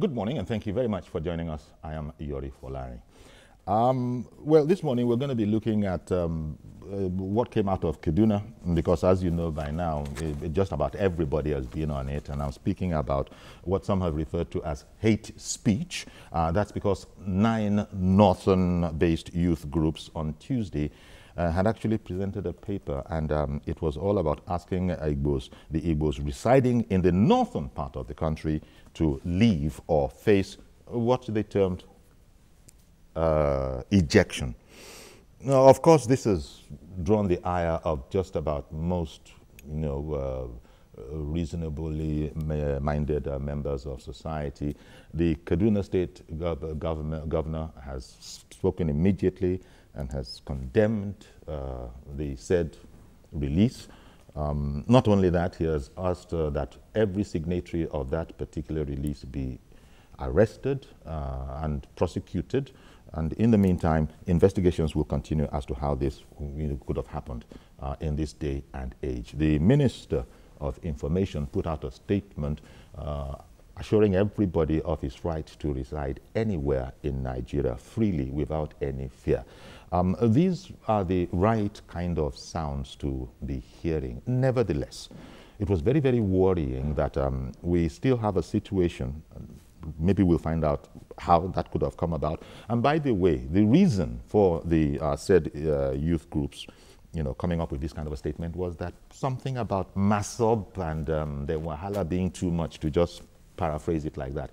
Good morning, and thank you very much for joining us. I am Yori Folari. Well, this morning we're going to be looking at what came out of Kaduna, because as you know by now, just about everybody has been on it, and I'm speaking about what some have referred to as hate speech. That's because 9 northern-based youth groups on Tuesday had actually presented a paper, and it was all about asking the Igbos residing in the northern part of the country to leave or face what they termed ejection. Now, of course, this has drawn the ire of just about most, reasonably minded members of society. The Kaduna State governor has spoken immediately and has condemned the said release. Not only that, he has asked that every signatory of that particular release be arrested and prosecuted. And in the meantime, investigations will continue as to how this could have happened in this day and age. The Minister of Information put out a statement assuring everybody of his right to reside anywhere in Nigeria freely without any fear. These are the right kind of sounds to be hearing. Nevertheless, it was very, very worrying that we still have a situation. Maybe we'll find out how that could have come about. And by the way, the reason for the said youth groups coming up with this kind of a statement was that something about masob and the wahala being too much, to just paraphrase it like that.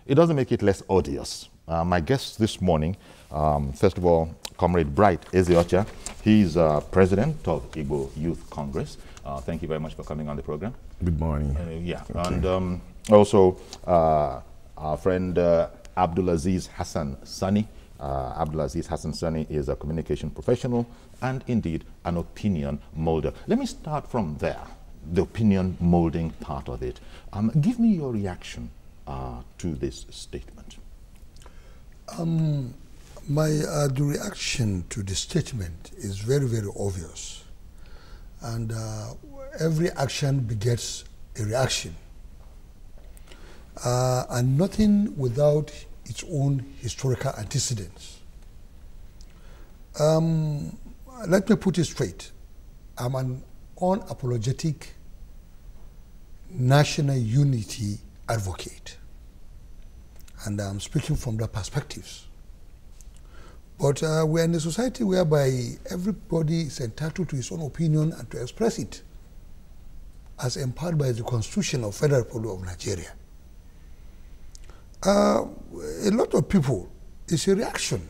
It doesn't make it less odious. My guest this morning, first of all, Comrade Bright Ezeocha. He's president of Igbo Youth Congress. Thank you very much for coming on the program. Good morning. Yeah, okay. And also our friend Abdulaziz Hassan Sani. Abdulaziz Hassan Sani is a communication professional and indeed an opinion molder. Let me start from there, the opinion molding part of it. Give me your reaction to this statement. The reaction to the statement is very, very obvious. And every action begets a reaction. And nothing without its own historical antecedents. Let me put it straight. I'm an unapologetic national unity advocate. And I'm speaking from that perspectives. But we're in a society whereby everybody is entitled to his own opinion and to express it, as empowered by the Constitution of Federal Republic of Nigeria. A lot of people, it's a reaction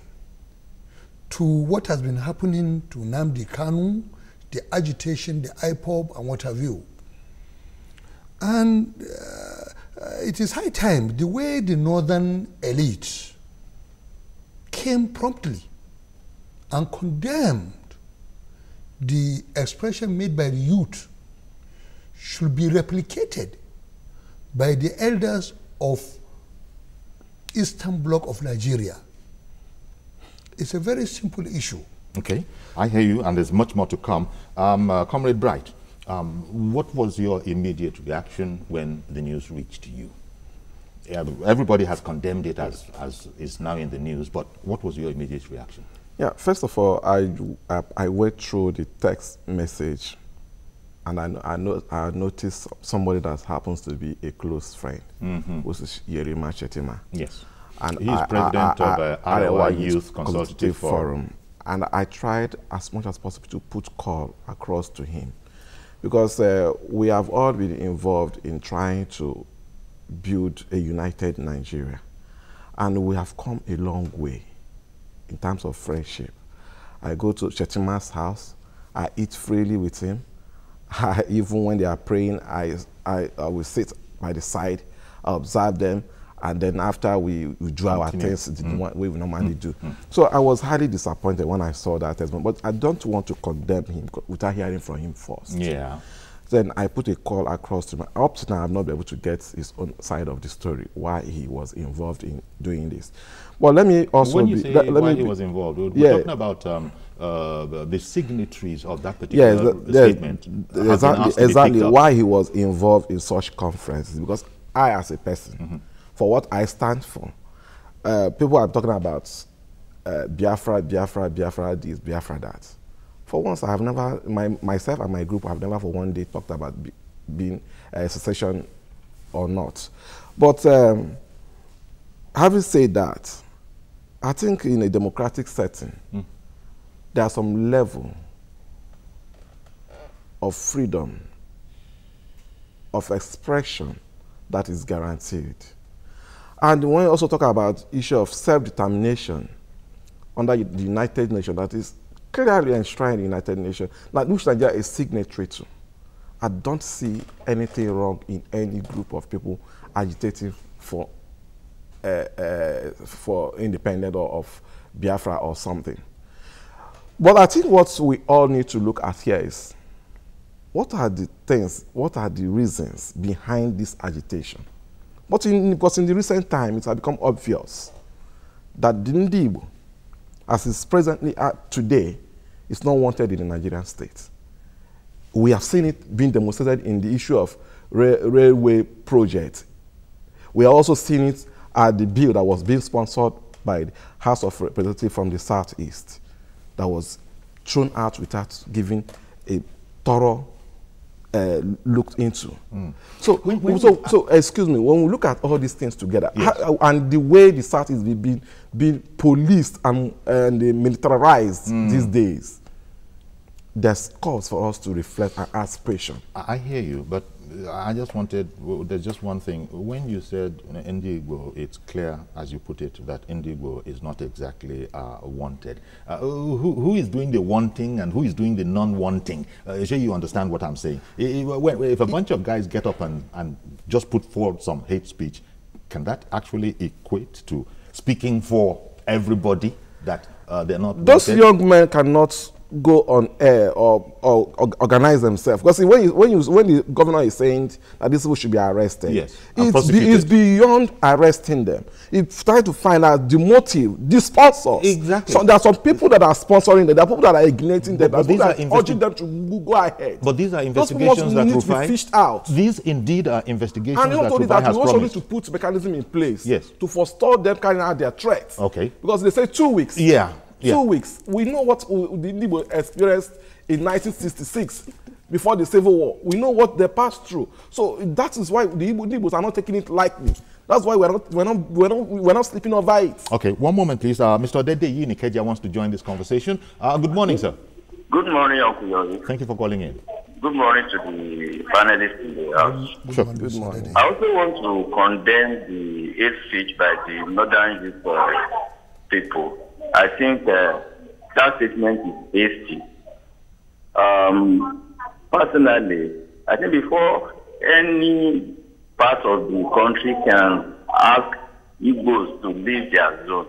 to what has been happening to Nnamdi Kanu, the agitation, the IPOB, and what have you. And it is high time, the way the northern elites came promptly and condemned the expression made by the youth should be replicated by the elders of Eastern Bloc of Nigeria. It's a very simple issue. Okay, I hear you, and there's much more to come. Comrade Bright, what was your immediate reaction when the news reached you? Everybody has condemned it as is now in the news, but what was your immediate reaction? Yeah, first of all, I went through the text message, and I noticed somebody that happens to be a close friend, which is Yerima Chetima. Yes, and he's president of Arewa Youth Consultative Forum. And I tried as much as possible to put call across to him, because we have all been involved in trying to build a united Nigeria. And we have come a long way in terms of friendship. I go to Chetima's house, I eat freely with him. Even when they are praying, I will sit by the side, I observe them, and then after we do our things the way we normally do. So I was highly disappointed when I saw that testimony, but I don't want to condemn him without hearing from him first. Yeah. Then I put a call across to him. Up to now, I've not been able to get his own side of the story, why he was involved in doing this. Well, let me also... When you say why he was involved, we're talking about the signatories of that particular statement. Exactly why he was involved in such conferences. Because I, as a person, for what I stand for. People are talking about Biafra, Biafra, Biafra this, Biafra that. For once, I have never, myself and my group have never for one day talked about being a secession or not. But having said that, I think in a democratic setting, there's some level of freedom, of expression that is guaranteed. And when you also talk about issue of self-determination under the United Nations, that is clearly enshrined in the United Nations, that which Nigeria is signatory to, I don't see anything wrong in any group of people agitating for independence of Biafra or something. But I think what we all need to look at here is, what are the things, what are the reasons behind this agitation? Because in the recent time, it has become obvious that the Igbo, as it's presently today, is not wanted in the Nigerian state. We have seen it being demonstrated in the issue of railway project. We are also seeing it at the bill that was being sponsored by the House of Representatives from the Southeast, that was thrown out without giving a thorough looked into. So excuse me, when we look at all these things together, yes, and the way the South is being policed and militarized these days, there's cause for us to reflect and ask questions. I hear you, but I just wanted, there's just one thing. When you said Indigbo, it's clear, as you put it, that Indigbo is not exactly wanted. Who is doing the wanting and who is doing the non-wanting? Sure you understand what I'm saying. If a bunch of guys get up and just put forward some hate speech, can that actually equate to speaking for everybody that they're not Those wanted? young men cannot go on air or organize themselves, because when the governor is saying that these people should be arrested, yes, it's beyond arresting them. It's trying to find out the motive, the sponsors. Exactly. So there are some people that are sponsoring them, there are people that are igniting them, there are people that are urging them to go ahead. But these are investigations that need to be fished out. These indeed are investigations and that Rufai has we also promised. need to put mechanism in place, yes, to forestall them carrying out their threats. Okay. Because they say 2 weeks. Yeah. 2 weeks. We know what the Igbo experienced in 1966 before the Civil War. We know what they passed through. So that is why the Igbos are not taking it lightly. That's why we're not sleeping over it. Okay, one moment, please. Mr. Odede Yinikeja wants to join this conversation. Good morning, sir. Good morning, Uncle Yoni. Thank you for calling in. Good morning to the panelists in the house. Sure. Good morning. I also want to condemn the hate speech by the Northern Youth people. I think that statement is hasty. Personally, I think before any part of the country can ask Igbos to leave their zone,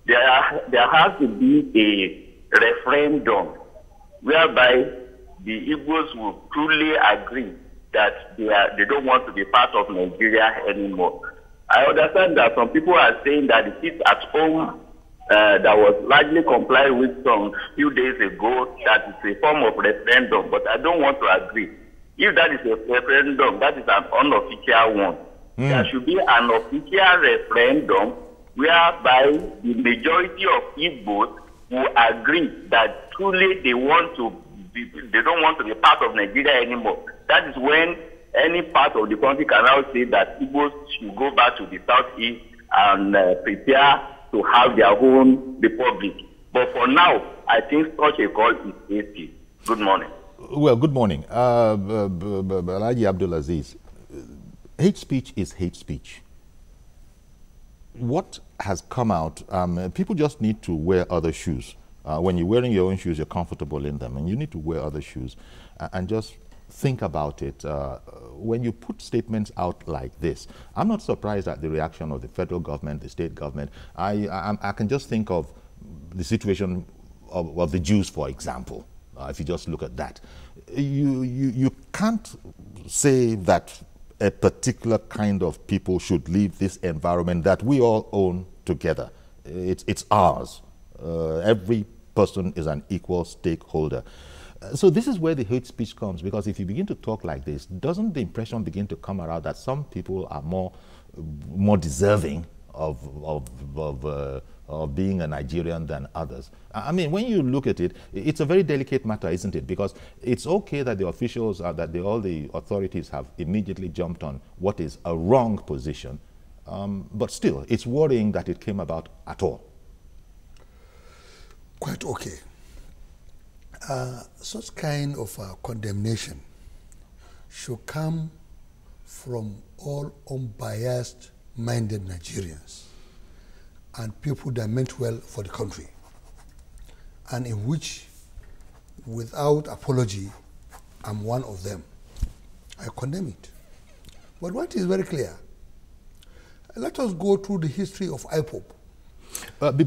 there has to be a referendum whereby the Igbos will truly agree that they don't want to be part of Nigeria anymore. I understand that some people are saying that the seats at home that was largely complied with some few days ago, that is a form of referendum, but I don't want to agree. If that is a referendum, that is an unofficial one. There should be an official referendum whereby the majority of Igbos will agree that truly they don't want to be part of Nigeria anymore. That is when any part of the country can now say that Igbos should go back to the southeast and prepare to have their own republic. But for now, I think such a call is hasty. Good morning. Well, good morning. Alhaji Abdulaziz, hate speech is hate speech. What has come out, people just need to wear other shoes. When you're wearing your own shoes, you're comfortable in them, and you need to wear other shoes and just think about it. When you put statements out like this, I'm not surprised at the reaction of the federal government, the state government. I can just think of the situation of the Jews, for example. If you just look at that, you can't say that a particular kind of people should leave this environment that we all own together. It's ours. Every person is an equal stakeholder. So this is where the hate speech comes, because if you begin to talk like this, doesn't the impression begin to come around that some people are more more deserving of being a Nigerian than others. I mean, when you look at it, it's a very delicate matter, isn't it? Because it's okay that the officials, all the authorities have immediately jumped on what is a wrong position, but still, it's worrying that it came about at all. Quite okay. Such kind of condemnation should come from all unbiased-minded Nigerians and people that meant well for the country, and in which, without apology, I'm one of them. I condemn it. But what is very clear, let us go through the history of IPOB.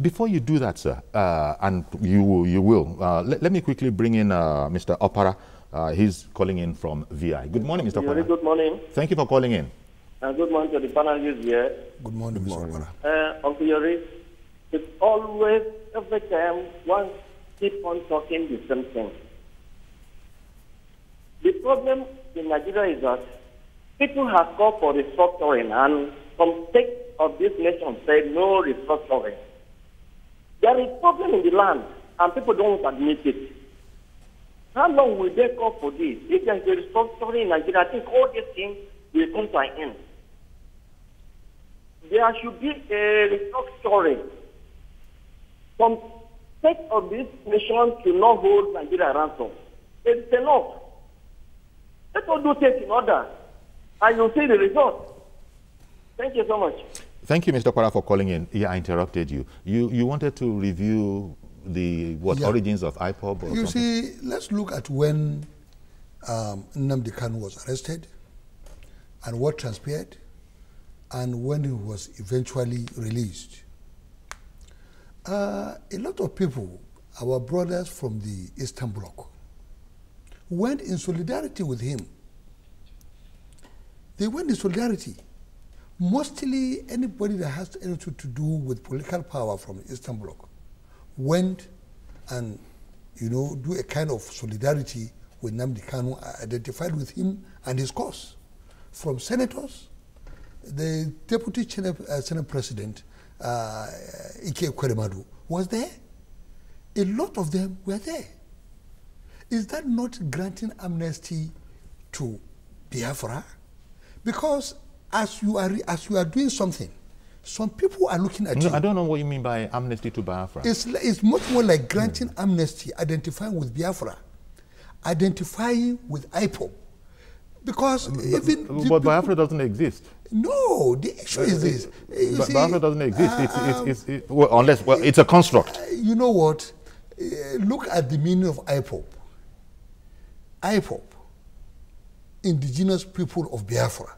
Before you do that, sir, and you will, let me quickly bring in Mr. Opara. He's calling in from VI. Good morning, Mr. Opara. Good morning. Thank you for calling in. Good morning to the panelists here. Good morning, Mr. Opara. Uncle Yori, it's always, every time, one keep on talking the same thing. The problem in Nigeria is that people have called for restructuring, and some states of this nation said no restructuring. There is problem in the land, and people don't want to admit it. How long will they call for this? If there is a restructuring in Nigeria, I think all these things will come to an end. There should be a restructuring. Some states of this nation should not hold Nigeria ransom. It's enough. Let us do things in order, and you'll see the result. Thank you so much. Thank you, Mr. Opara, for calling in. Yeah, I interrupted you. You wanted to review the origins of IPOB? Or you something? See, let's look at when Nnamdi Kanu was arrested and what transpired and when he was eventually released. A lot of people, our brothers from the Eastern Bloc, went in solidarity with him. They went in solidarity. Mostly anybody that has anything to do with political power from the Eastern Bloc went and, do a kind of solidarity with Nnamdi Kanu, identified with him and his cause. From senators, the Deputy Senate President, Ike Ekweremadu, was there. A lot of them were there. Is that not granting amnesty to Biafra? Because as you are doing something, some people are looking at you. I don't know what you mean by amnesty to Biafra. It's much more like granting amnesty, identifying with Biafra, identifying with IPOB. Because but Biafra doesn't exist. No, the issue is this. Biafra doesn't exist. It's a construct. You know what? Look at the meaning of IPOB. IPOB, indigenous people of Biafra.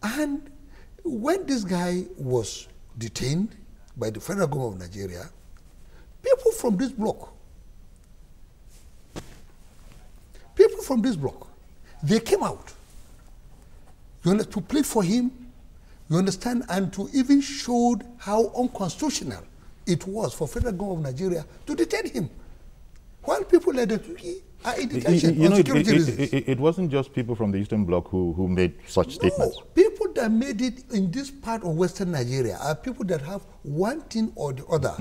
And when this guy was detained by the federal government of Nigeria, people from this bloc, they came out to plead for him, you understand, and to even showed how unconstitutional it was for federal government of Nigeria to detain him. While people like the Turkey are in detention on security reasons. It wasn't just people from the Eastern Bloc who made such statements. People that made it in this part of Western Nigeria are people that have one thing or the other.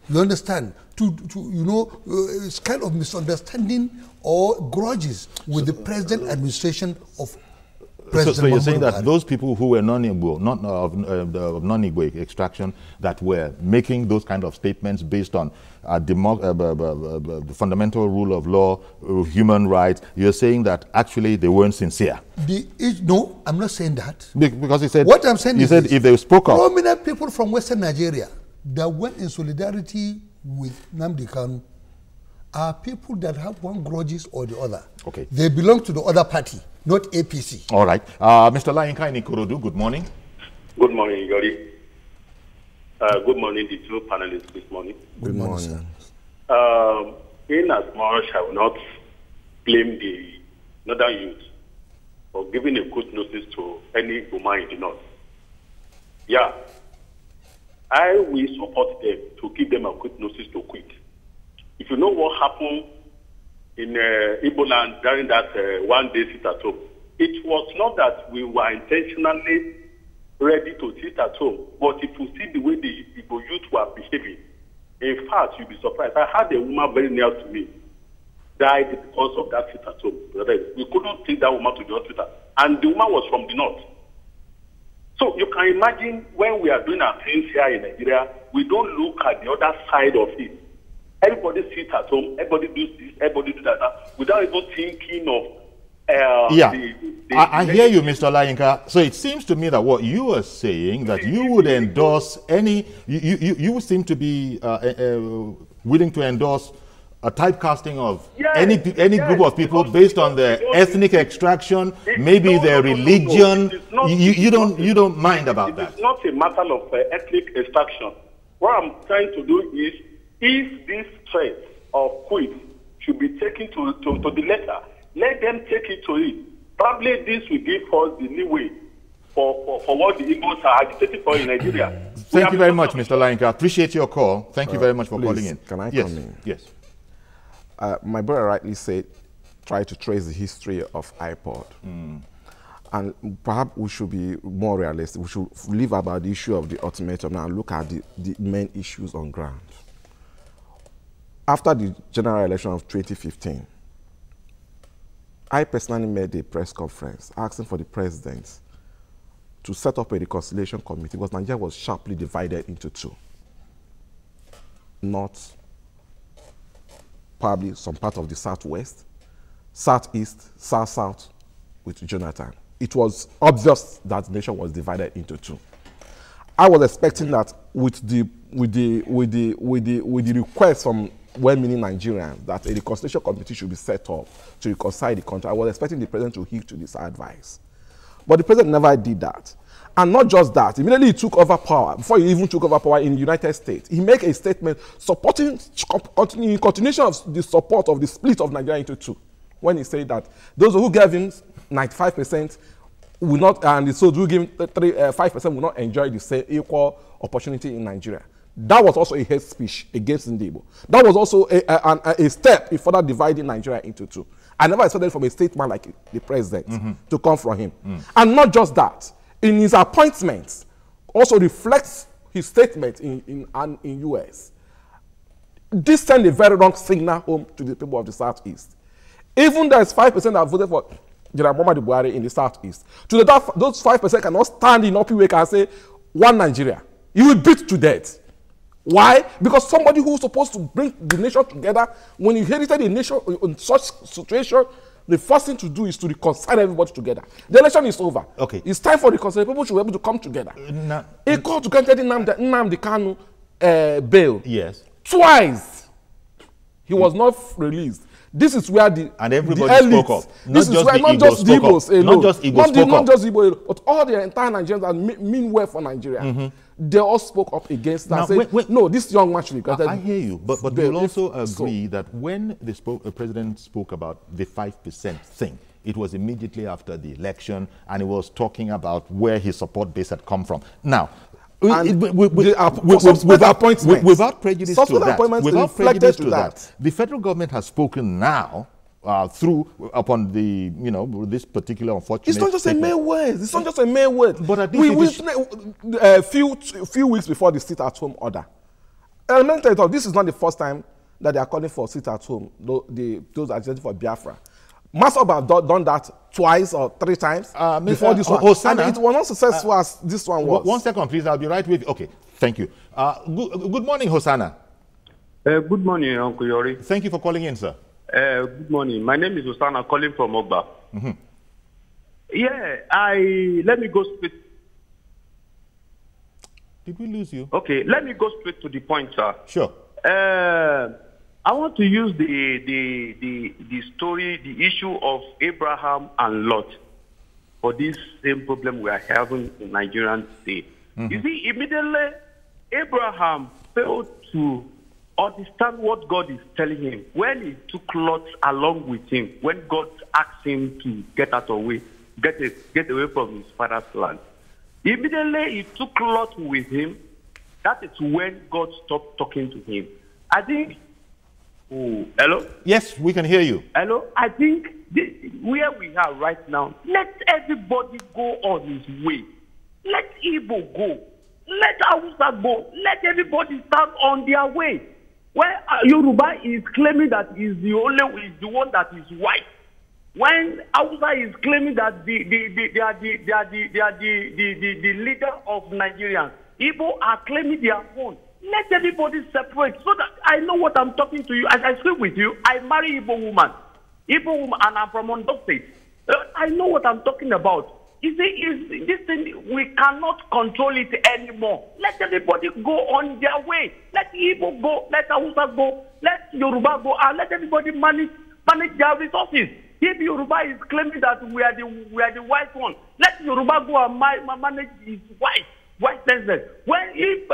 You understand? It's kind of misunderstanding or grudges with the present administration of President So you're Muhammadu saying that Buhari. those people who were non-Igbo, not of non-Igbo extraction, that were making those kind of statements based on the fundamental rule of law, human rights, you're saying that actually they weren't sincere? No, I'm not saying that. Because he said, what I'm saying is if they spoke up. Prominent people from Western Nigeria that went in solidarity with Nnamdi Kanu are people that have one grudges or the other. Okay. They belong to the other party, not APC. All right. Mr. Layinka in Ikorodu, good morning. Good morning, Yori. Good morning, the two panelists this morning. Good morning, sir. In as much I will not blame the northern youth for giving a good notice to any woman in the north. Yeah, I will support them to give them a good notice to quit. If you know what happened in Igbo land during that one day sit at home, it was not that we were intentionally ready to sit at home. But if you see the way the Igbo youth were behaving, in fact, you'll be surprised. I had a woman very near to me died because of that sit at home. We couldn't take that woman to the hospital. And the woman was from the north. So you can imagine when we are doing our things here in Nigeria, we don't look at the other side of it. Everybody sits at home, everybody does this, everybody does that, without even thinking of I hear you, Mr. Olayinka. So it seems to me that what you are saying, that you would endorse any, you seem to be willing to endorse a typecasting of any group of people based on their ethnic extraction, maybe their religion. You don't mind about that. It's not a matter of ethnic extraction. What I'm trying to do is, if this threat of quit should be taken to the letter, let them take it to it. Probably this will give us the leeway for what the Igbos are agitating for in Nigeria. Thank you very much, Mr. Olayinka. Appreciate your call. Thank you very much for calling in. Can I come in? Yes. My brother rightly said, try to trace the history of iPod. And perhaps we should be more realistic. We should leave about the issue of the ultimatum now and look at the main issues on ground. After the general election of 2015, I personally made a press conference asking for the president to set up a reconciliation committee because Nigeria was sharply divided into two. North, probably some part of the southwest, southeast, south-south with Jonathan. It was obvious that the nation was divided into two. I was expecting that with the request from well-meaning Nigerians that a reconciliation committee should be set up to reconcile the country, I was expecting the president to heed to this advice. But the president never did that. And not just that, immediately he took over power. Before he even took over power in the United States, he made a statement supporting, in continuation of the support of the split of Nigeria into two, when he said that those who gave him 95% will not, and those who give him 5% will not enjoy the same equal opportunity in Nigeria. That was also a hate speech against Ndebo. That was also a step in further dividing Nigeria into two. I never expected from a statesman like the president to come from him. And not just that, in his appointments, also reflects his statement in US. This sent a very wrong signal home to the people of the Southeast. Even there's 5% that voted for General Muhammadu Buhari in the Southeast. To those 5% cannot stand in Opiweka and say, one Nigeria. You will beat to death. Why? Because somebody who's supposed to bring the nation together, when you inherited a nation in such situation, the first thing to do is to reconcile everybody together. The election is over. Okay. It's time for reconciliation. People should be able to come together. A court to grant Nnamdi Kanu bail. Yes. Twice. He was not released. This is where and everybody spoke up. This is where not just the Igbos alone. Not just Igbos spoke up. Not just Igbo alone, but all the entire Nigerians that mean well for Nigeria. They all spoke up against that. Now, no, this young man should be. I hear you, but you'll also agree that when the president spoke about the 5% thing, it was immediately after the election, and he was talking about where his support base had come from. Now, without prejudice to that, the federal government has spoken now upon the this particular unfortunate. It's not just a mere word. It's not just a mere word. But at least few weeks before the sit-at-home order, this is not the first time that they are calling for sit-at-home. Those agitating for Biafra. Must have done that twice or 3 times before this one. And it was not successful as this one was. 1 second, please. I'll be right with you. Okay, thank you. Good morning, Hosanna. Good morning, Uncle Yori. Thank you for calling in, sir. Good morning. My name is Hosanna, calling from Ogba. Yeah, let me go straight. Did we lose you? Okay, let me go straight to the point, sir. Sure. I want to use the story, the issue of Abraham and Lot for this same problem we are having in Nigerian state. You see, immediately Abraham failed to understand what God is telling him when he took Lot along with him, when God asked him to get away from his father's land. Immediately he took Lot with him. That is when God stopped talking to him. I think. Oh, hello? Yes, we can hear you. Hello? I think where we are right now, let everybody go on his way. Let Igbo go. Let Hausa go. Let everybody start on their way. When Yoruba is claiming that is the one that is white. When Hausa is claiming that they are the leader of Nigerians. Igbo are claiming their own. Let everybody separate so that I know what I'm talking to you. As I speak with you, I marry Igbo woman, and I'm from Ondo State. I know what I'm talking about. You see, this thing, we cannot control it anymore. Let everybody go on their way. Let Igbo go, let Hausa go, let Yoruba go, and let everybody manage their resources. If Yoruba is claiming that we are the white one, let Yoruba go and manage his white census. If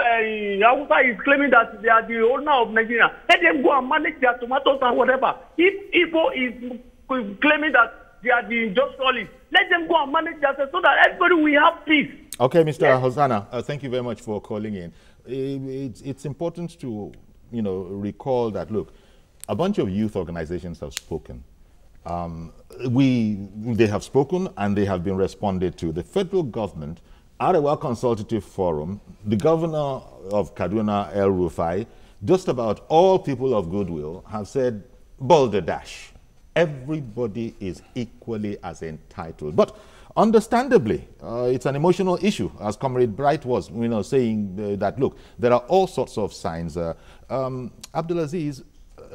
Hausa is claiming that they are the owner of Nigeria, let them go and manage their tomatoes and whatever. If Igbo is claiming that they are the industrialists, let them go and manage that so that everybody will have peace. Okay, Mr. Yes. Hosanna, thank you very much for calling in. It's important to, recall that, look, a bunch of youth organizations have spoken. They have spoken and they have been responded to. The federal government, Arewa Consultative Forum, the governor of Kaduna, El Rufai, just about all people of goodwill have said, boulder dash. Everybody is equally as entitled. But understandably, it's an emotional issue, as Comrade Bright was saying that, look, there are all sorts of signs. Abdulaziz,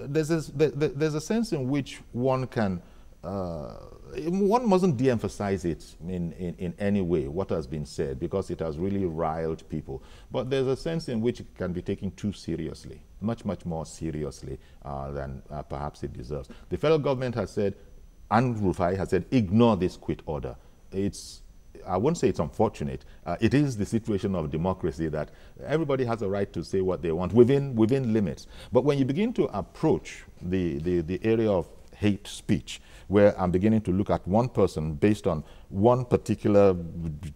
there's a sense in which one can, one mustn't de-emphasize it in any way, what has been said, because it has really riled people. But there's a sense in which it can be taken too seriously, much more seriously than perhaps it deserves. The federal government has said, and Rufai has said, ignore this quit order. I won't say it's unfortunate. It is the situation of democracy that everybody has a right to say what they want within limits. But when you begin to approach the area of hate speech, where I'm beginning to look at one person based on one particular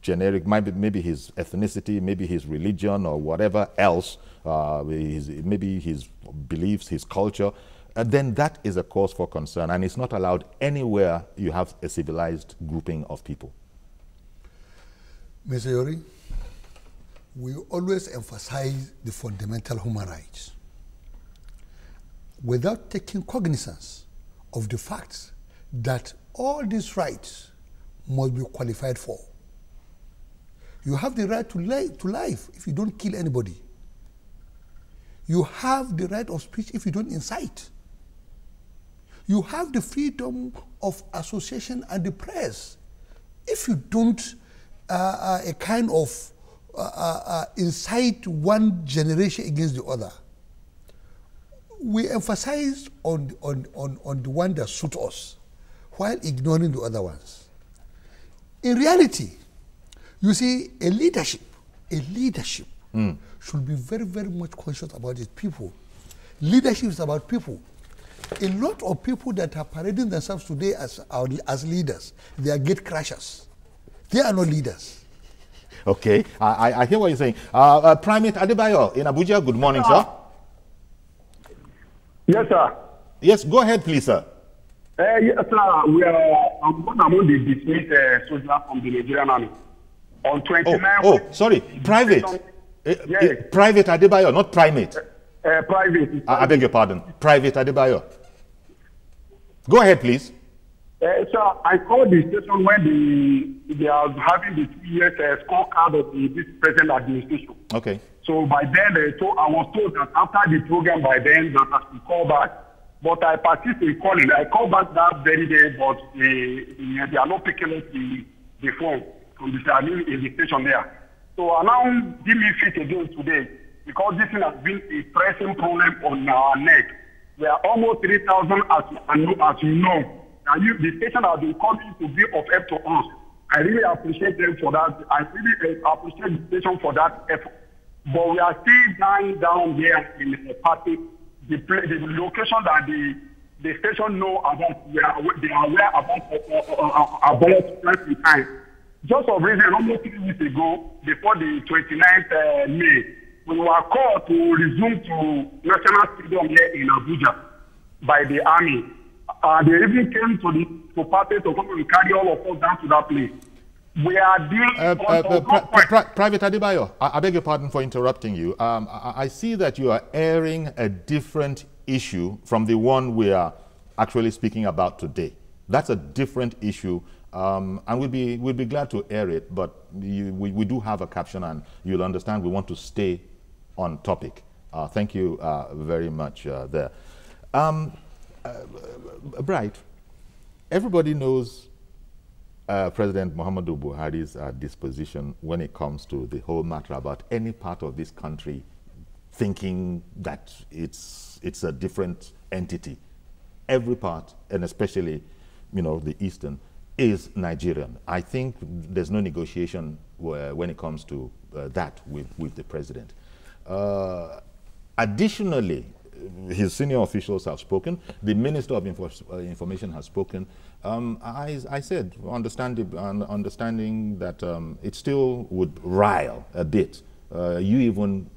generic, maybe his ethnicity, maybe his religion or whatever else, maybe his beliefs, his culture, then that is a cause for concern, and it's not allowed anywhere you have a civilized grouping of people. Mr. Yori, we always emphasize the fundamental human rights without taking cognizance of the fact that all these rights must be qualified for. You have the right to life if you don't kill anybody. You have the right of speech if you don't incite. You have the freedom of association and the press if you don't incite one generation against the other. We emphasize on the one that suits us while ignoring the other ones. In reality, you see, a leadership should be very, very much conscious about its people. Leadership is about people. A lot of people that are parading themselves today as leaders, they are gate crashers. They are not leaders. Okay, I hear what you're saying. Primate Adebayo in Abuja, good morning, sir. Yes, sir. Yes, go ahead, please, sir. Yes, sir. We are among the dismissed soldiers from the Nigerian army. On 29. Sorry, private. Yes. Private Adebayo, not primate. Private. I beg your pardon. Private Adebayo. Go ahead, please. Sir, I called the station when they are having the 2 years scorecard of this present administration. Okay. So by then, I was told that after the program, by then, that I should call back. But I persist in calling. I called back that very day, but they are not picking up the phone from the station there. So I now give me fit again today, because this thing has been a pressing problem on our neck. We are almost 3,000 as you know. And the station has been coming to be of help to us. I really appreciate them for that. I really appreciate the station for that effort. But we are still down there in the party, the location that the station know about. They are aware about plenty time. Just of reason, almost 3 weeks ago, before the 29th May, we were called to resume to National Stadium here in Abuja by the army. They even came to party to come and carry all of us down to that place. We are dealing Private Adebayo, I beg your pardon for interrupting you. I see that you are airing a different issue from the one we are actually speaking about today. That's a different issue, and we'll be glad to air it, but we do have a caption, and you'll understand we want to stay on topic. Thank you very much there. Bright, everybody knows President Muhammadu Buhari's disposition when it comes to the whole matter about any part of this country thinking that it's a different entity. Every part, and especially, you know, the Eastern, is Nigerian. I think there's no negotiation when it comes to that with the president. Additionally, his senior officials have spoken. The Minister of Information has spoken. I said, understanding that it still would rile a bit. You even,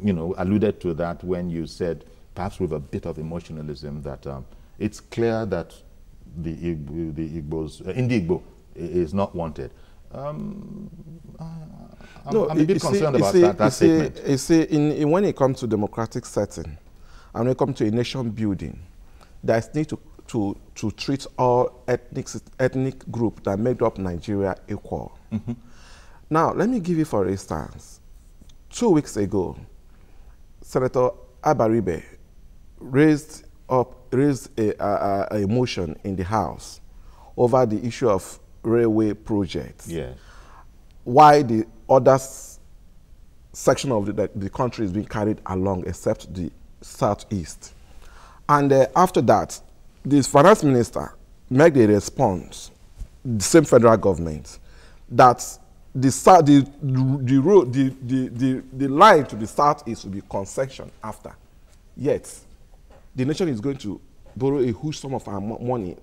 you know, alluded to that when you said, perhaps with a bit of emotionalism, that it's clear that the Igbos, Indigbo is not wanted. I'm a bit concerned about that statement. You see, when it comes to democratic setting, and when it comes to a nation building, there's need to treat all ethnic groups that made up Nigeria equal. Mm-hmm. Now, let me give you, for instance, 2 weeks ago, Senator Abaribe raised a motion in the House over the issue of railway projects. Yeah. Why the other section of the country is being carried along except the southeast. And after that, the finance minister made a response, the same federal government, that the line to the southeast will be concession after. Yet, the nation is going to borrow a huge sum of our money,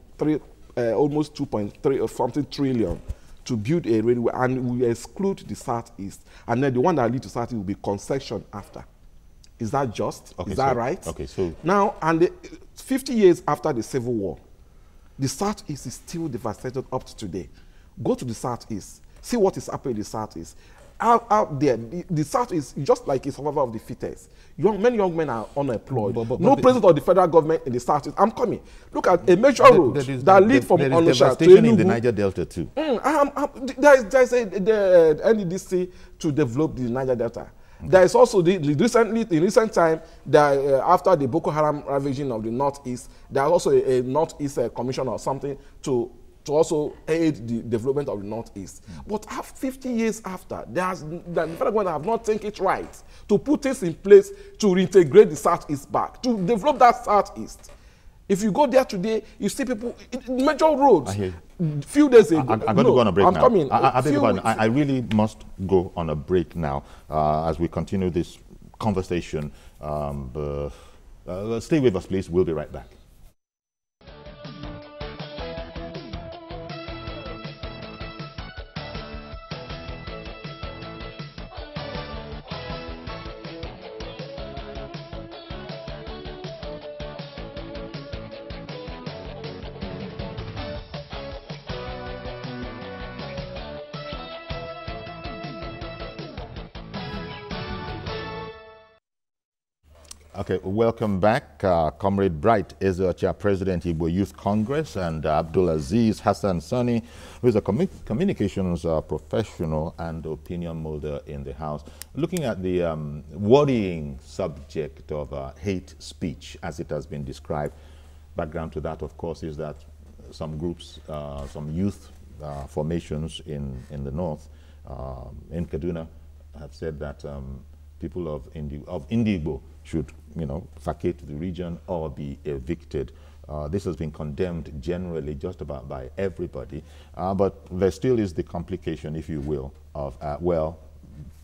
almost 2.3 or something trillion, to build a railway, and we exclude the southeast. And then the one that leads to southeast will be concession after. Is that just? Okay, is that right? Okay, so now, and 50 years after the Civil War, the Southeast is still devastated up to today. Go to the Southeast, see what is happening in the Southeast. Out there, the Southeast is just like a survivor of the fittest. Many young men are unemployed. No president of the federal government in the Southeast. I'm coming. Look at a major road that leads from Onitsha to Enugu. In the Niger Delta too. There's the NEDC to develop the Niger Delta. There is also in recent time, after the Boko Haram ravaging of the Northeast, there is also a Northeast Commission or something to also aid the development of the Northeast. But 50 years after, the federal government have not taken it right to put things in place to reintegrate the Southeast back, to develop that Southeast. If you go there today, you see people, major roads. Few days ago. I'm going to go on a break now. Coming. I really must go on a break now as we continue this conversation. Stay with us, please. We'll be right back. Okay, welcome back. Comrade Bright is the Chair-President Igbo Youth Congress, and Abdulaziz Hassan Sani, who is a communications professional and opinion molder in the House, looking at the worrying subject of hate speech as it has been described. Background to that, of course, is that some groups, some youth formations in the north, in Kaduna, have said that people of Indigbo should, vacate the region or be evicted. This has been condemned generally just about by everybody, but there still is the complication, if you will, of, well,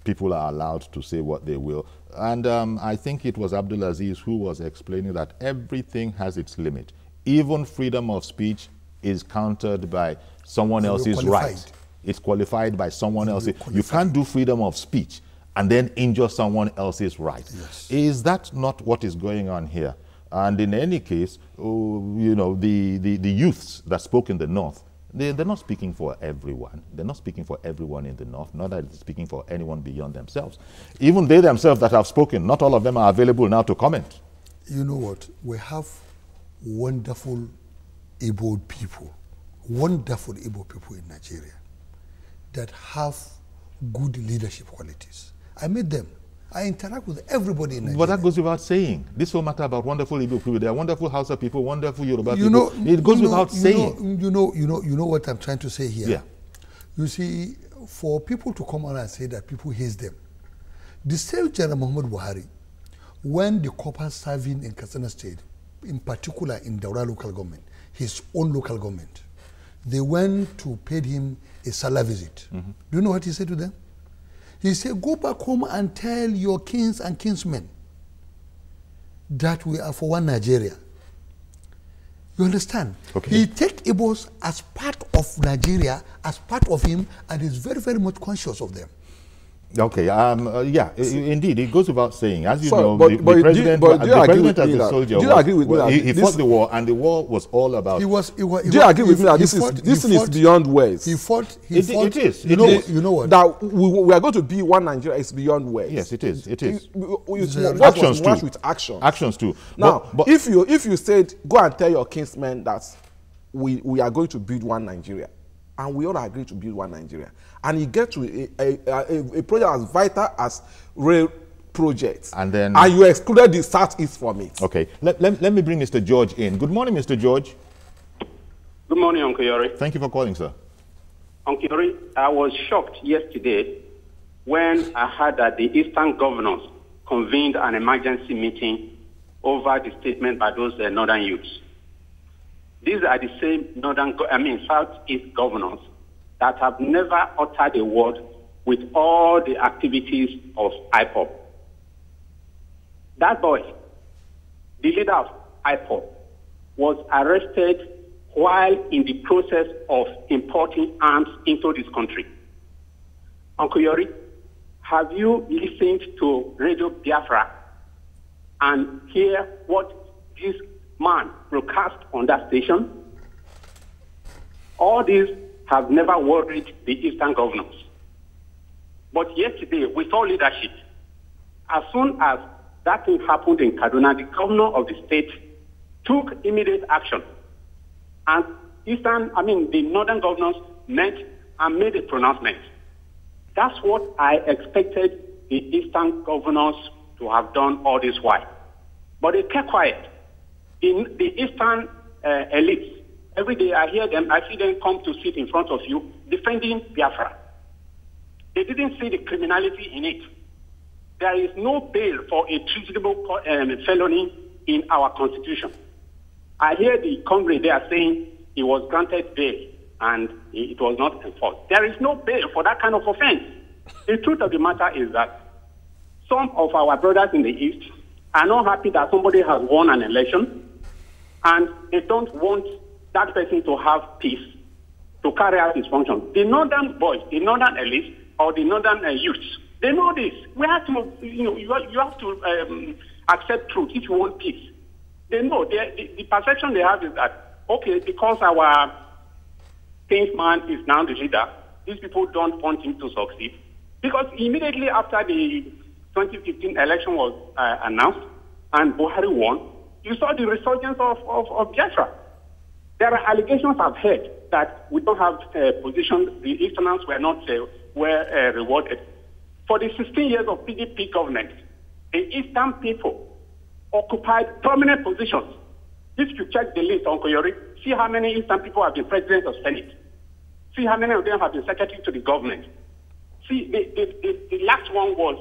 people are allowed to say what they will. And I think it was Abdulaziz who was explaining that everything has its limit. Even freedom of speech is countered by someone else's right. It's qualified by someone else's. You can't do freedom of speech and then injure someone else's right. Yes. Is that not what is going on here? And in any case, the youths that spoke in the north they're not speaking for everyone. They're not speaking for everyone in the North, not that it's speaking for anyone beyond themselves. Even they themselves that have spoken, not all of them are available now to comment. You know what? We have wonderful Igbo people in Nigeria that have good leadership qualities. I met them. I interact with everybody in Nigeria. But that goes without saying. This whole matter about wonderful Igbo people, they are wonderful Hausa people, wonderful Yoruba people. It goes without saying. You know what I'm trying to say here? Yeah. You see, for people to come on and say that people hate them, the same General Muhammad Buhari, when the coppers serving in Kaduna State, in particular in Daura local government, his own local government, they went to pay him a salary visit. Do you know what he said to them? He said, go back home and tell your kings and kinsmen that we are for one Nigeria. You understand? Okay. He takes Igbos as part of Nigeria, as part of him, and is very, very much conscious of them. Okay, yeah, indeed, it goes without saying. As you know, but the president, the president as a soldier, do you agree with me that he fought the war, and the war was all about... Do you agree with me that this thing is beyond words? He fought... It is. You know what? That we are going to be one Nigeria is beyond words. Yes, it is. It is. Actions too. With actions. Actions too. Now, but if you said, go and tell your kinsmen that we are going to build one Nigeria, and we all agree to build one Nigeria, and you get to a project as vital as rail projects, and you excluded the Southeast from it. Okay, let me bring Mr. George in. Good morning, Mr. George. Good morning, Uncle Yori. Thank you for calling, sir. Uncle Yori, I was shocked yesterday when I heard that the Eastern governors convened an emergency meeting over the statement by those northern youths. These are the same Southeast governors that have never uttered a word with all the activities of IPOB. That boy, the leader of IPOB, was arrested while in the process of importing arms into this country. Uncle Yori, have you listened to Radio Biafra and hear what this man broadcast on that station? All these have never worried the Eastern governors. But yesterday, we saw leadership. As soon as that thing happened in Kaduna, the governor of the state took immediate action. And the northern governors met and made a pronouncement. That's what I expected the Eastern governors to have done all this while. But they kept quiet. In the Eastern elites, every day I hear them, I see them come to sit in front of you defending Biafra. They didn't see the criminality in it. There is no bail for a treasonable felony in our constitution. I hear the Congress there saying he was granted bail and it was not enforced. There is no bail for that kind of offense. The truth of the matter is that some of our brothers in the East are not happy that somebody has won an election, and they don't want that person to have peace to carry out his function. The northern boys, the northern elites, or the northern youths, they know this. We have to, you have to accept truth if you want peace. They know. The perception they have is that, okay, because our kinsman is now the leader, these people don't want him to succeed. Because immediately after the 2015 election was announced and Buhari won, you saw the resurgence of Biafra. There are allegations I've heard that we don't have positions, the Easterners were not rewarded. For the 16 years of PDP government, the Eastern people occupied prominent positions. If you check the list, Uncle Yori, see how many Eastern people have been president of Senate. See how many of them have been secretary to the government. See, the last one was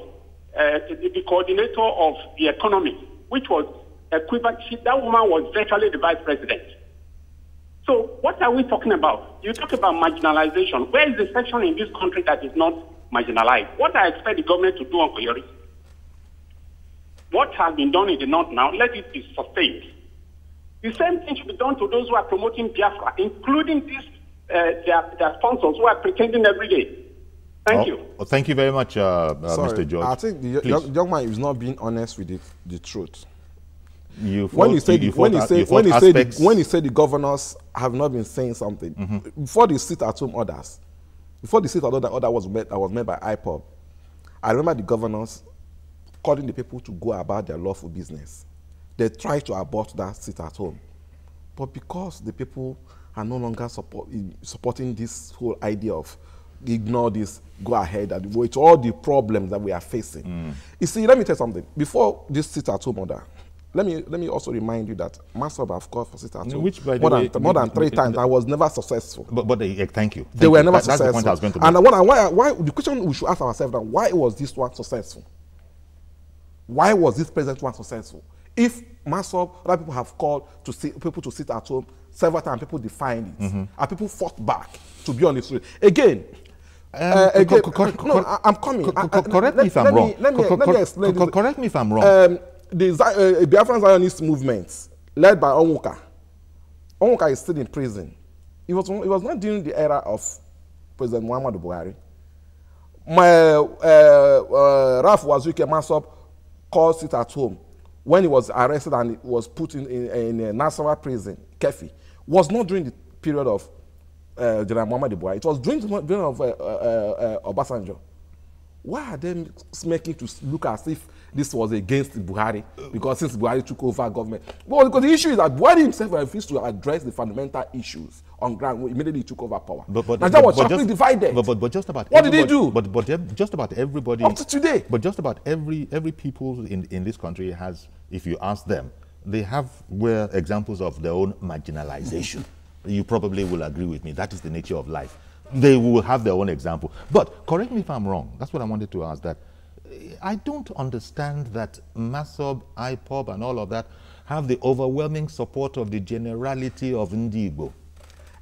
the coordinator of the economy, which was equivalent. That woman was virtually the vice president. So what are we talking about? You talk about marginalization. Where is the section in this country that is not marginalized? What I expect the government to do, Uncle Yori, what has been done in the North now, let it be sustained. The same thing should be done to those who are promoting Biafra, including these their sponsors who are pretending every day. Thank you. Well, thank you very much, Mr. George. I think the young man is not being honest with the truth. when you say the governors have not been saying something, before the sit-at-home orders, before the sit-at-home order was made by IPOB, I remember the governors calling the people to go about their lawful business. They tried to abort that sit-at-home. But because the people are no longer supporting this whole idea of ignore this, go ahead, and with all the problems that we are facing. You see, let me tell you something. Before this sit-at-home order, let me also remind you that Masob have called for sit-at-home more than 3 times. I was never successful. But thank you. They were never successful. That's the point I was going to make. And why the question we should ask ourselves now, why was this one successful? Why was this present one successful? If Masob, other people have called to people to sit at home several times, people defined it, and people fought back to be on the street. Again, I'm coming. Correct me if I'm wrong. Let me explain. Correct me if I'm wrong. The Biafran Zionist movement, led by Onwuka. Onwuka is still in prison. It was not during the era of President Muhammadu Buhari. Ralph Wazuke Masob called sit at home when he was arrested and was put in Nasarawa prison, Kefi. Was not during the period of General Muhammadu Buhari. It was during the period of Obasanjo. Why are they making to look as if this was against Buhari? Because since Buhari took over government. Well, because the issue is that Buhari himself refused to address the fundamental issues on ground when immediately he took over power. Nigeria was sharply divided. But just about what did he do? But just about everybody up to today. But just about every people in this country has, if you ask them, they have examples of their own marginalization. You probably will agree with me. That is the nature of life. They will have their own example. But correct me if I'm wrong. That's what I wanted to ask. That I don't understand that Masob, IPOB, and all of that have the overwhelming support of the generality of Ndigbo.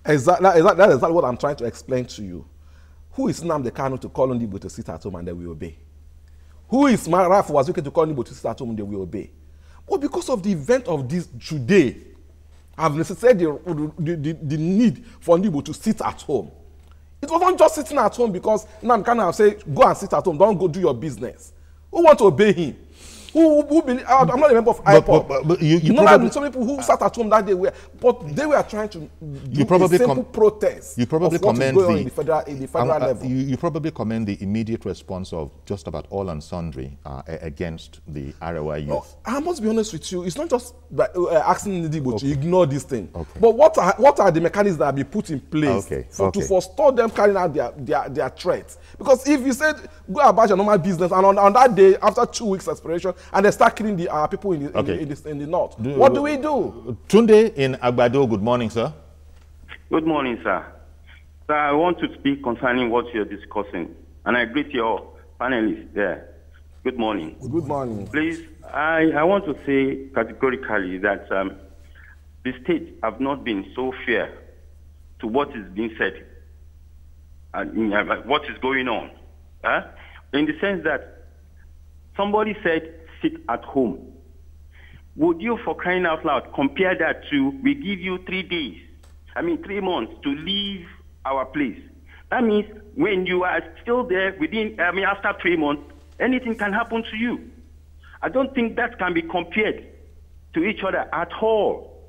Exactly, that is what I'm trying to explain to you. Who is Nnamdi Kanu to call on Ndigbo to sit at home and they will obey? Who is Ralph Wazuke to call Ndigbo to sit at home and they will obey? But because of the event of this today, I've necessitated the need for Ndigbo to sit at home. It wasn't just sitting at home because Nnamdi Kanu have said, go and sit at home, don't go do your business. Who want to obey him? Who believe, I'm not a member of IPOB. But you probably, some people who sat at home that day but they were trying to do a simple protest. You probably commend in the federal level. You probably commend the immediate response of just about all and sundry against the Arewa youth. No, I must be honest with you. It's not just asking Ndigbo to ignore this thing. But what are the mechanisms that have been put in place to forestall them carrying out their threats? Because if you said go about your normal business and on that day after 2 weeks expiration and they start killing the people in the north, what do we do? Tunde in Agbado, good morning, sir. Good morning, sir. Sir, I want to speak concerning what you're discussing, and I greet your panelists there. Good morning. Good morning. Please, I want to say categorically that the state have not been so fair to what is being said and what is going on. In the sense that somebody said, sit at home. Would you, for crying out loud, compare that to, we give you 3 days, 3 months to leave our place? That means when you are still there after 3 months, anything can happen to you. I don't think that can be compared to each other at all.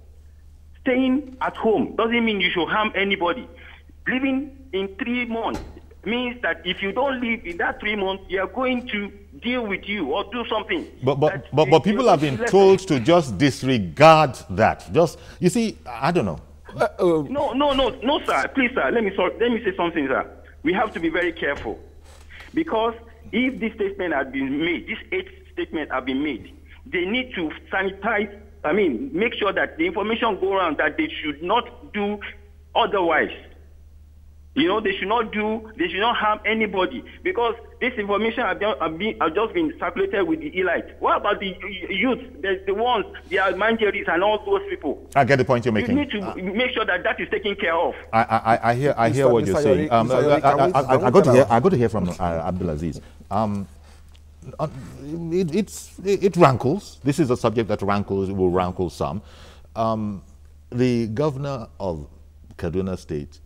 Staying at home doesn't mean you should harm anybody. Living in 3 months means that if you don't live in that 3 months, you are going to deal with you or do something. But people have been told to just disregard that. You see, I don't know. No, sir. Please, sir. Let me say something, sir. We have to be very careful, because if this statement had been made, these 8 statements have been made, they need to sanitize. Make sure that the information go around that they should not do otherwise. They should not harm anybody, because this information have just been circulated with the elite. What about the youth, the ones, the Almanjeris and all those people? I get the point you're making. You need to make sure that is taken care of. I hear what you're saying. I got to hear from Abdulaziz. It rankles. This is a subject that will rankle some. The governor of Kaduna State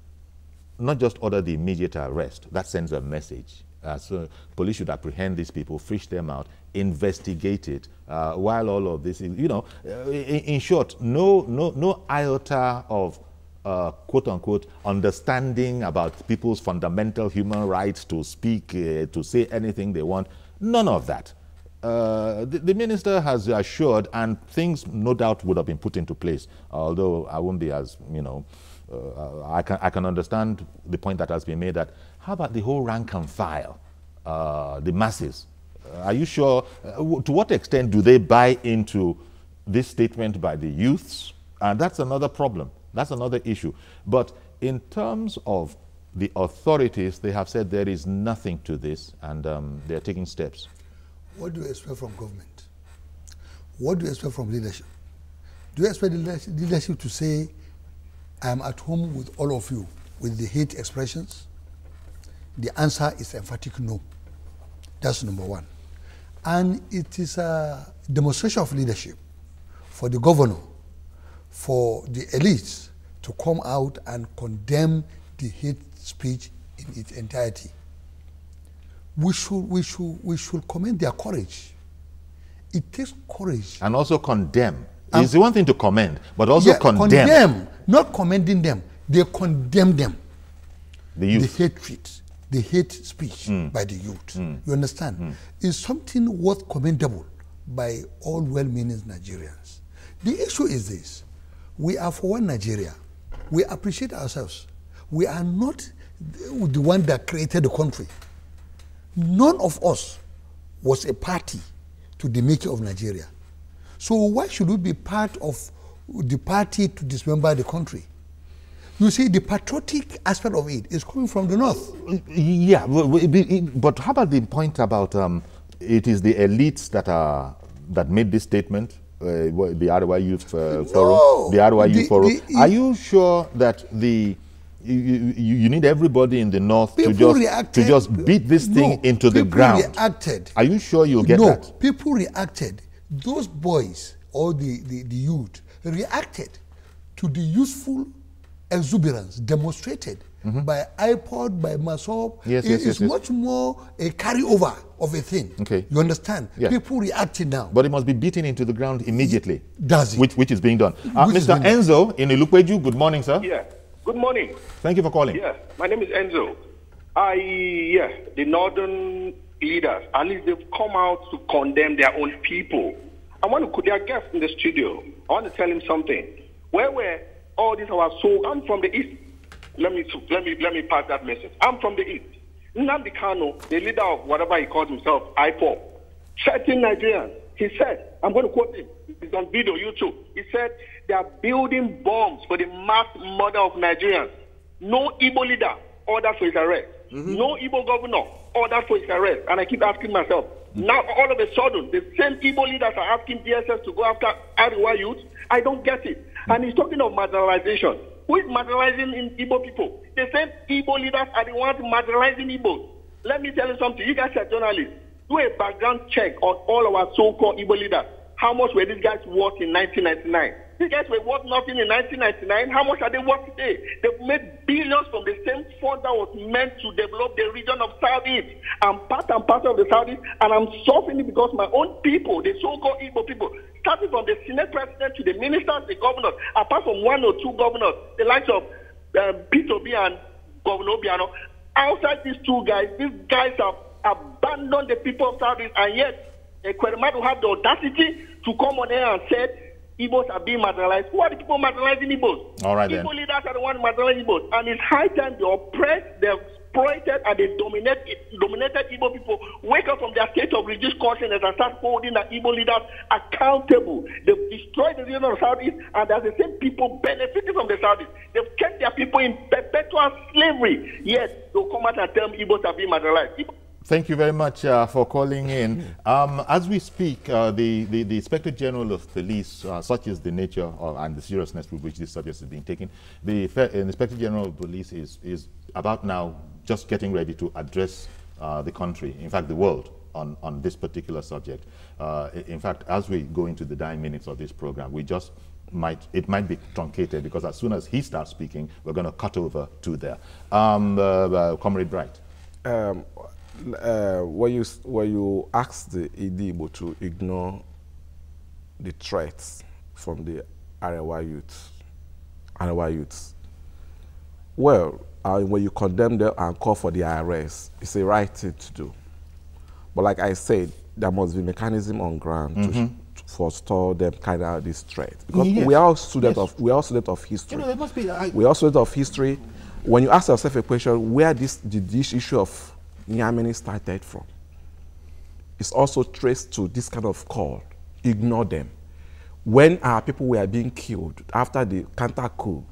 not just order the immediate arrest, that sends a message. So police should apprehend these people, fish them out, investigate it, while all of this is, in short, no iota of quote-unquote understanding about people's fundamental human rights to speak, to say anything they want. None of that. The minister has assured, and things no doubt would have been put into place, although I won't be as, I can understand the point that has been made that how about the whole rank and file, the masses? Are you sure, to what extent do they buy into this statement by the youths? And that's another problem. That's another issue. But in terms of the authorities, they have said there is nothing to this, and they're taking steps. What do you expect from government? What do you expect from leadership? Do you expect the leadership to say, I'm at home with all of you, with the hate expressions? The answer is emphatic no. That's number one. And it is a demonstration of leadership for the governor, for the elites to come out and condemn the hate speech in its entirety. We should commend their courage. It takes courage. And also condemn. It's one thing to commend, but also condemn. Condemn, not commending them. They condemn them. The youth. The hatred, the hate speech by the youth. You understand? Is something worth commendable by all well-meaning Nigerians. The issue is this. We are for one Nigeria. We appreciate ourselves. We are not the one that created the country. None of us was a party to the making of Nigeria. So why should we be part of the party to dismember the country? You see, the patriotic aspect of it is coming from the north. Yeah, but how about the point about it is the elites that made this statement? The RY Youth Forum. The RY Youth Forum. Are you sure that you need everybody in the north to just beat this thing into the ground? People reacted. Are you sure you'll get that? No, people reacted. Those boys or the youth reacted to the useful exuberance demonstrated by iPod, by Masop. It's much more a carryover of a thing. Okay. You understand? Yeah. People reacting now. But it must be beaten into the ground immediately. Does it? Which is being done. Mr. Enzo in Ilukweju, good morning, sir. Yeah. Good morning. Thank you for calling. Yeah, my name is Enzo. The northern leaders, at least they've come out to condemn their own people. I want to, their guest in the studio, I want to tell him something. Where were all these our soul? I'm from the east. Let me pass that message. I'm from the east. Nnamdi Kanu, the leader of whatever he calls himself, IPOB, threatening Nigerians. He said, I'm going to quote him, it's on video, YouTube. He said, they are building bombs for the mass murder of Nigerians. No Igbo leader ordered for his arrest. No Igbo governor ordered for his arrest. And I keep asking myself, now all of a sudden, the same Igbo leaders are asking DSS to go after Ariwa youth. I don't get it. And he's talking of marginalization. Who is marginalizing in Igbo people? The same Igbo leaders are the ones marginalizing Igbos. Let me tell you something. You guys are journalists. Do a background check on all our so-called Igbo leaders. How much were these guys worth in 1999? These guys were worth nothing in 1999. How much are they worth today? They've made billions from the same fund that was meant to develop the region of Southeast. I'm part and parcel of the Southeast, and I'm suffering because my own people, the so-called Igbo people, starting from the Senate president to the ministers, the governors, apart from one or two governors, the likes of Peter Obi and Governor Obiano, outside these guys have abandoned the people of Southeast, and yet Ekweremadu have the audacity to come on air and say Igbos are being marginalized. Who are the people marginalizing Igbos? All right, Igbo leaders are the ones marginalizing Igbos. And it's high time they oppress, they exploited, and they dominated Igbo people wake up from their state of reduced consciousness and start holding the Igbo leaders accountable. They've destroyed the region of the Southeast, and there's the same people benefiting from the Southeast. They've kept their people in perpetual slavery. Yet, they'll come out and tell them Igbos are being marginalized. Thank you very much for calling in. As we speak, the Inspector General of Police, such is the nature and the seriousness with which this subject is being taken, the Inspector General of Police is about now just getting ready to address the country, in fact the world, on this particular subject. In fact, as we go into the dying minutes of this program, it might be truncated, because as soon as he starts speaking, we're going to cut over to there. Comrade Bright. when you ask the Igbo to ignore the threats from the Arewa youths, well, when you condemn them and call for their arrest, it's the right thing to do. But like I said, there must be mechanism on ground to forestall them kind of this threat. Because we are all students of history. You know, there must be. We are all students of history. When you ask yourself a question, where did this issue of Nyamini started from? It's also traced to this kind of call. Ignore them. When our people were being killed after the counter coup,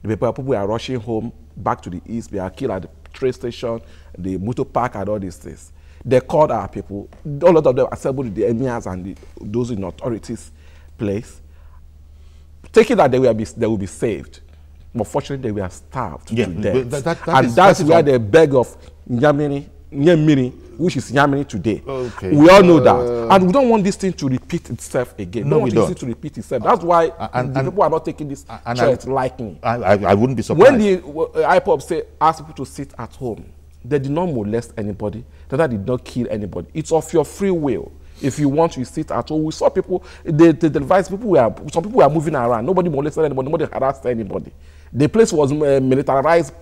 the people were rushing home back to the east. They are killed at the train station, the motor park, and all these things. They called our people. A lot of them assembled the emirs and those in authorities' place, thinking that they will be saved. But fortunately, they were starved to death. That's where they beg of Nyamiri, which is Nyamiri today. Okay. We all know that. And we don't want this thing to repeat itself again. No, we don't want this thing to repeat itself. That's why the people are not taking this threat lightly. I wouldn't be surprised. When the IPOB ask people to sit at home, they did not molest anybody. They did not kill anybody. It's of your free will. If you want to sit at home, we saw people, they advised people, some people were moving around. Nobody molested anybody, nobody harassed anybody. The place was militarized,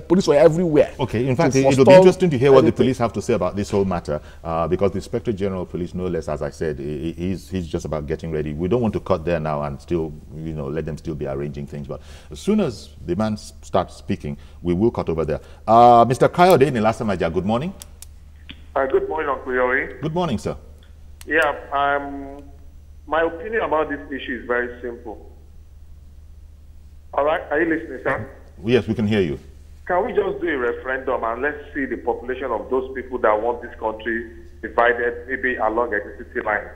police were everywhere. Okay, in fact, it will be interesting to hear what the police have to say about this whole matter, because the Inspector General of Police, no less, as I said, he's just about getting ready. We don't want to cut there now and still, let them still be arranging things. But as soon as the man starts speaking, we will cut over there. Mr. Kayode Nilasamaja, good morning. Good morning, Uncle Yori. Good morning, sir. Yeah, my opinion about this issue is very simple. All right, are you listening, sir? Yes, we can hear you. Can we just do a referendum and let's see the population of those people that want this country divided, maybe along ethnicity lines?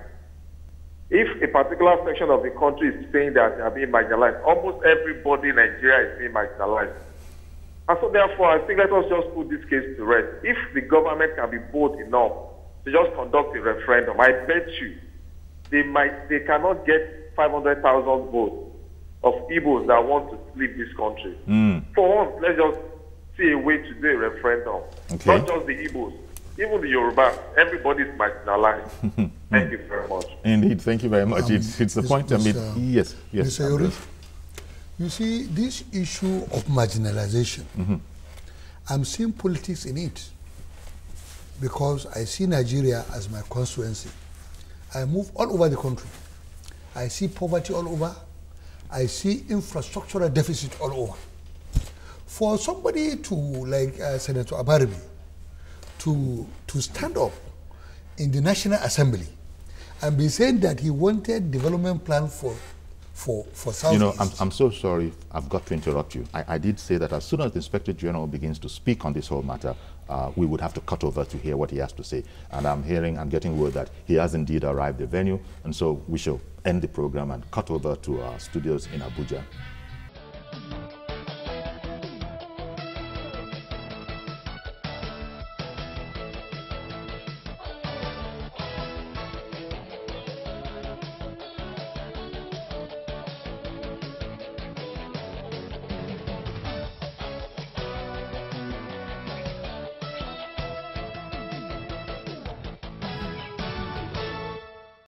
If a particular section of the country is saying that they are being marginalized, almost everybody in Nigeria is being marginalized. And so therefore, I think let us just put this case to rest. If the government can be bold enough to just conduct a referendum, I bet you they cannot get 500,000 votes of Igbos that want to leave this country. For once, let's just see a way to do a referendum. Okay. Not just the Igbos, even the Yorubas. Everybody is marginalized. Thank you very much. Indeed, thank you very much. It's the point. I mean, yes. Mr. Yori, you see, this issue of marginalization, I'm seeing politics in it because I see Nigeria as my constituency. I move all over the country. I see poverty all over. I see infrastructural deficit all over. For somebody to, like Senator Abaribi, to stand up in the National Assembly and be saying that he wanted development plan for Southeast. I'm so sorry. I've got to interrupt you. I did say that as soon as the Inspector General begins to speak on this whole matter, we would have to cut over to hear what he has to say. And I'm getting word that he has indeed arrived at the venue, and so we shall end the program and cut over to our studios in Abuja.